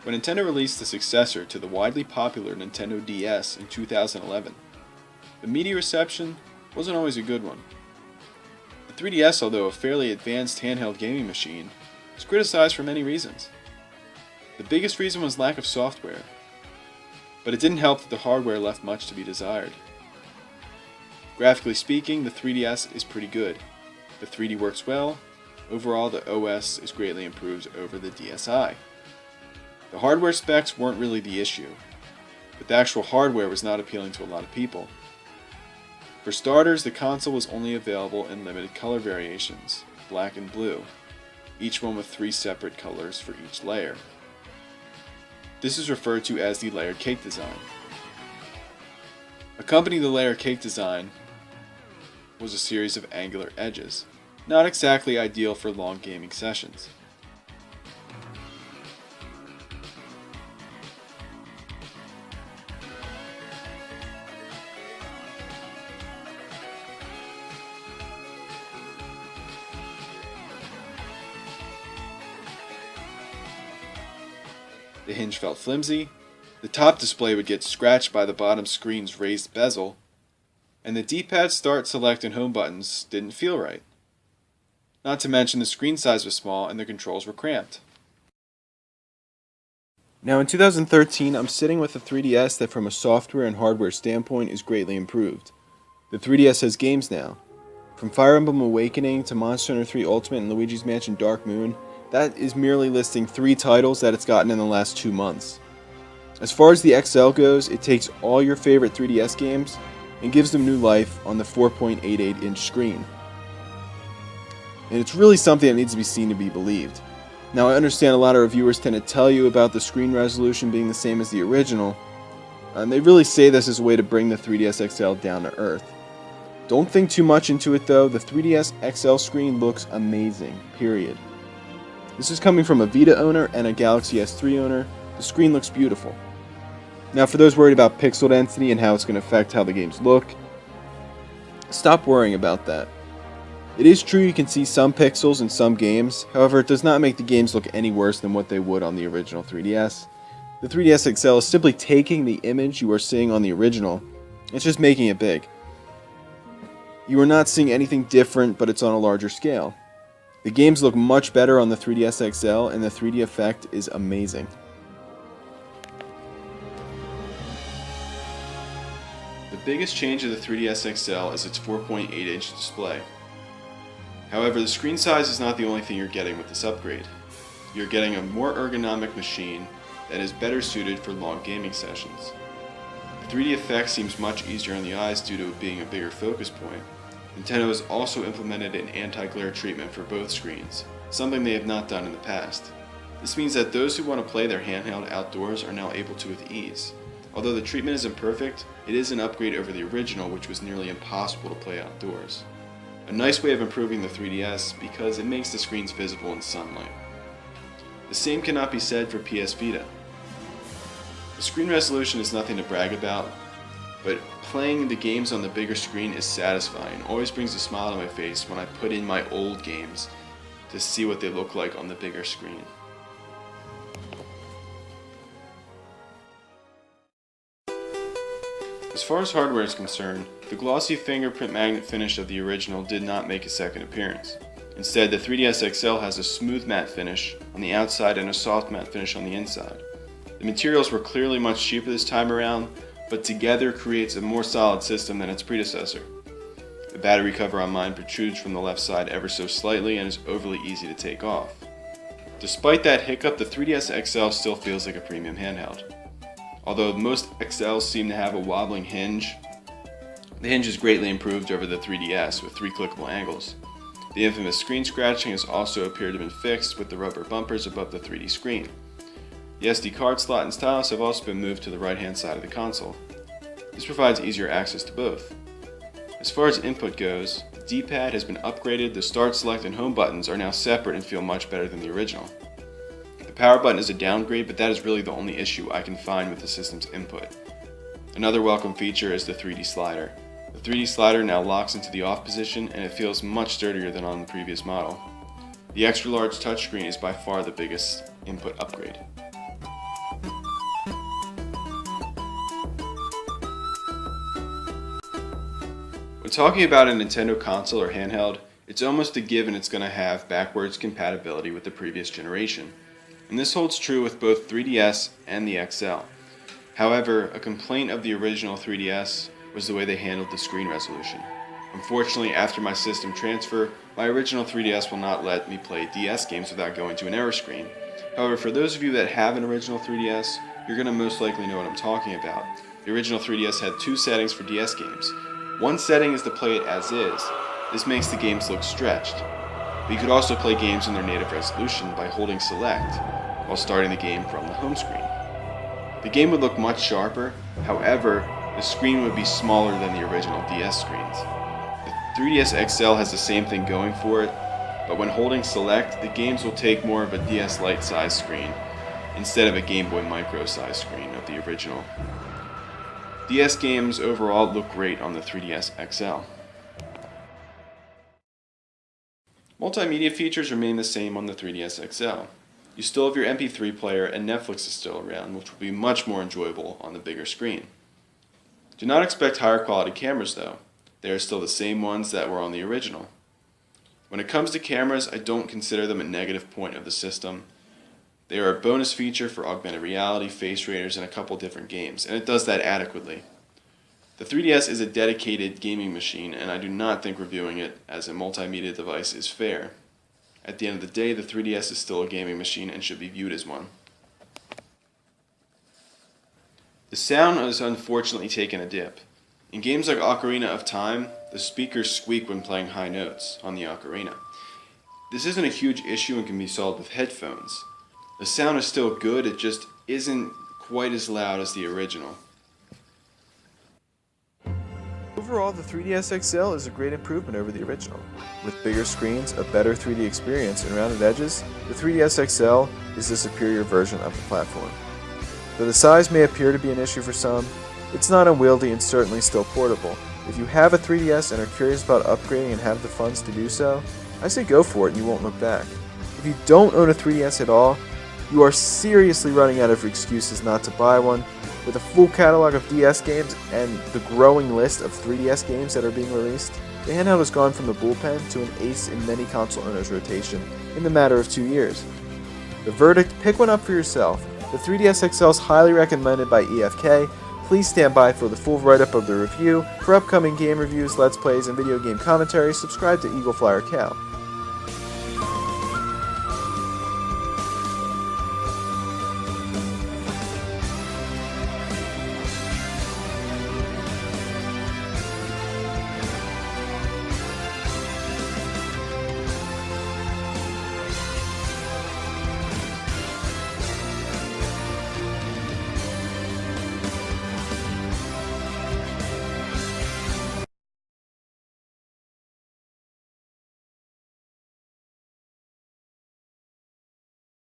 when Nintendo released the successor to the widely popular Nintendo DS in 2011. The media reception wasn't always a good one. The 3DS, although a fairly advanced handheld gaming machine, was criticized for many reasons. The biggest reason was lack of software, but it didn't help that the hardware left much to be desired. Graphically speaking, the 3DS is pretty good. The 3D works well. Overall, the OS is greatly improved over the DSi. The hardware specs weren't really the issue, but the actual hardware was not appealing to a lot of people. For starters, the console was only available in limited color variations, black and blue, each one with 3 separate colors for each layer. This is referred to as the layered cake design. Accompanying the layered cake design was a series of angular edges, not exactly ideal for long gaming sessions. The hinge felt flimsy, the top display would get scratched by the bottom screen's raised bezel, and the D-pad start, select, and home buttons didn't feel right. Not to mention the screen size was small and the controls were cramped. Now in 2013, I'm sitting with a 3DS that from a software and hardware standpoint is greatly improved. The 3DS has games now. From Fire Emblem Awakening to Monster Hunter 3 Ultimate and Luigi's Mansion Dark Moon, that is merely listing 3 titles that it's gotten in the last 2 months. As far as the XL goes, it takes all your favorite 3DS games and gives them new life on the 4.88-inch screen. And it's really something that needs to be seen to be believed. Now I understand a lot of reviewers tend to tell you about the screen resolution being the same as the original, and they really say this as a way to bring the 3DS XL down to earth. Don't think too much into it though, the 3DS XL screen looks amazing, period. This is coming from a Vita owner and a Galaxy S3 owner. The screen looks beautiful. Now for those worried about pixel density and how it's going to affect how the games look, stop worrying about that. It is true you can see some pixels in some games, however it does not make the games look any worse than what they would on the original 3DS. The 3DS XL is simply taking the image you are seeing on the original, it's just making it big. You are not seeing anything different, but it's on a larger scale. The games look much better on the 3DS XL, and the 3D effect is amazing. The biggest change of the 3DS XL is its 4.8-inch display. However, the screen size is not the only thing you're getting with this upgrade. You're getting a more ergonomic machine that is better suited for long gaming sessions. The 3D effect seems much easier on the eyes due to it being a bigger focus point. Nintendo has also implemented an anti-glare treatment for both screens, something they have not done in the past. This means that those who want to play their handheld outdoors are now able to with ease. Although the treatment isn't perfect, it is an upgrade over the original, which was nearly impossible to play outdoors. A nice way of improving the 3DS because it makes the screens visible in sunlight. The same cannot be said for PS Vita. The screen resolution is nothing to brag about, but playing the games on the bigger screen is satisfying. It always brings a smile to my face when I put in my old games to see what they look like on the bigger screen. As far as hardware is concerned, the glossy fingerprint magnet finish of the original did not make a second appearance. Instead, the 3DS XL has a smooth matte finish on the outside and a soft matte finish on the inside. The materials were clearly much cheaper this time around, but together creates a more solid system than its predecessor. The battery cover on mine protrudes from the left side ever so slightly and is overly easy to take off. Despite that hiccup, the 3DS XL still feels like a premium handheld. Although most XLs seem to have a wobbling hinge, the hinge is greatly improved over the 3DS with 3 clickable angles. The infamous screen scratching has also appeared to have been fixed with the rubber bumpers above the 3D screen. The SD card slot and stylus have also been moved to the right hand side of the console. This provides easier access to both. As far as input goes, the D-pad has been upgraded, the start, select, and home buttons are now separate and feel much better than the original. The power button is a downgrade, but that is really the only issue I can find with the system's input. Another welcome feature is the 3D slider. The 3D slider now locks into the off position and it feels much sturdier than on the previous model. The extra large touchscreen is by far the biggest input upgrade. When talking about a Nintendo console or handheld, it's almost a given it's going to have backwards compatibility with the previous generation, and this holds true with both 3DS and the XL. However, a complaint of the original 3DS was the way they handled the screen resolution. Unfortunately, after my system transfer, my original 3DS will not let me play DS games without going to an error screen. However, for those of you that have an original 3DS, you're going to most likely know what I'm talking about. The original 3DS had two settings for DS games. One setting is to play it as is. This makes the games look stretched. But you could also play games in their native resolution by holding select while starting the game from the home screen. The game would look much sharper, however, the screen would be smaller than the original DS screens. The 3DS XL has the same thing going for it, but when holding select, the games will take more of a DS Lite size screen instead of a Game Boy Micro size screen of the original. DS games overall look great on the 3DS XL. Multimedia features remain the same on the 3DS XL. You still have your MP3 player and Netflix is still around, which will be much more enjoyable on the bigger screen. Do not expect higher quality cameras though. They are still the same ones that were on the original. When it comes to cameras, I don't consider them a negative point of the system. They are a bonus feature for augmented reality, face radars, and a couple different games, and it does that adequately. The 3DS is a dedicated gaming machine, and I do not think reviewing it as a multimedia device is fair. At the end of the day, the 3DS is still a gaming machine and should be viewed as one. The sound has unfortunately taken a dip. In games like Ocarina of Time, the speakers squeak when playing high notes on the ocarina. This isn't a huge issue and can be solved with headphones. The sound is still good, it just isn't quite as loud as the original. Overall, the 3DS XL is a great improvement over the original. With bigger screens, a better 3D experience, and rounded edges, the 3DS XL is the superior version of the platform. Though the size may appear to be an issue for some, it's not unwieldy and certainly still portable. If you have a 3DS and are curious about upgrading and have the funds to do so, I say go for it and you won't look back. If you don't own a 3DS at all, you are seriously running out of excuses not to buy one. With a full catalog of DS games and the growing list of 3DS games that are being released, the handheld has gone from the bullpen to an ace in many console owners' rotation in the matter of 2 years. The verdict, pick one up for yourself. The 3DS XL is highly recommended by EFK. Please stand by for the full write-up of the review. For upcoming game reviews, let's plays, and video game commentary, subscribe to Eagle Flyer Cal.